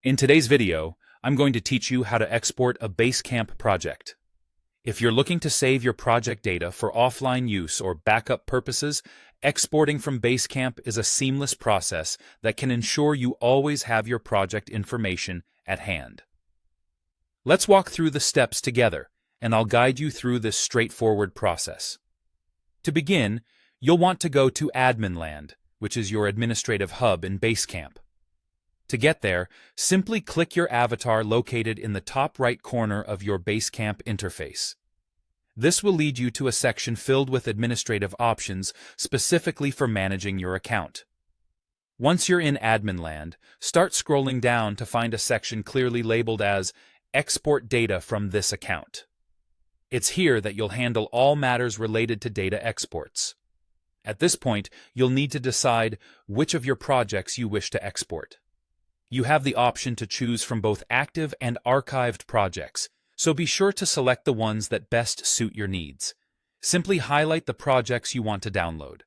In today's video, I'm going to teach you how to export a Basecamp project. If you're looking to save your project data for offline use or backup purposes, exporting from Basecamp is a seamless process that can ensure you always have your project information at hand. Let's walk through the steps together, and I'll guide you through this straightforward process. To begin, you'll want to go to Admin Land, which is your administrative hub in Basecamp. To get there, simply click your avatar located in the top right corner of your Basecamp interface. This will lead you to a section filled with administrative options specifically for managing your account. Once you're in Admin Land, start scrolling down to find a section clearly labeled as Export Data from this account. It's here that you'll handle all matters related to data exports. At this point, you'll need to decide which of your projects you wish to export. You have the option to choose from both active and archived projects, so be sure to select the ones that best suit your needs. Simply highlight the projects you want to download.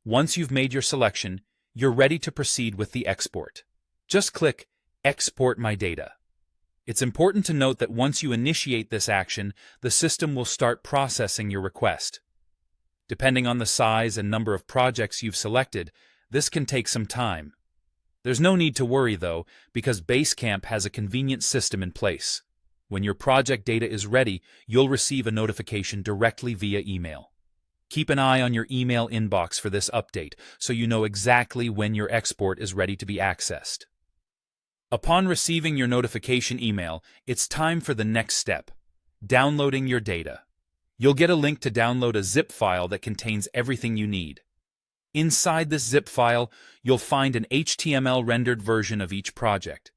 Once you've made your selection, you're ready to proceed with the export. Just click Export My Data. It's important to note that once you initiate this action, the system will start processing your request. Depending on the size and number of projects you've selected, this can take some time. There's no need to worry, though, because Basecamp has a convenient system in place. When your project data is ready, you'll receive a notification directly via email. Keep an eye on your email inbox for this update so you know exactly when your export is ready to be accessed. Upon receiving your notification email, it's time for the next step: downloading your data. You'll get a link to download a zip file that contains everything you need. Inside this zip file, you'll find an HTML rendered version of each project.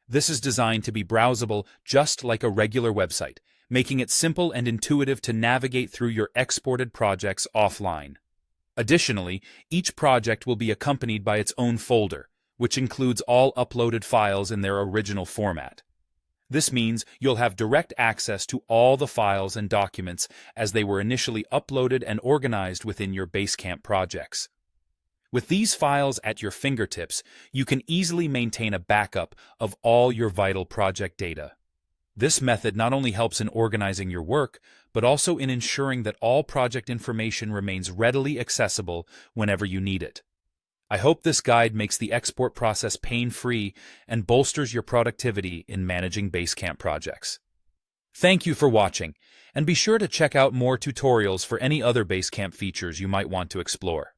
This is designed to be browsable just like a regular website, making it simple and intuitive to navigate through your exported projects offline. Additionally, each project will be accompanied by its own folder, which includes all uploaded files in their original format. This means you'll have direct access to all the files and documents as they were initially uploaded and organized within your Basecamp projects. With these files at your fingertips, you can easily maintain a backup of all your vital project data. This method not only helps in organizing your work, but also in ensuring that all project information remains readily accessible whenever you need it. I hope this guide makes the export process pain-free and bolsters your productivity in managing Basecamp projects. Thank you for watching, and be sure to check out more tutorials for any other Basecamp features you might want to explore.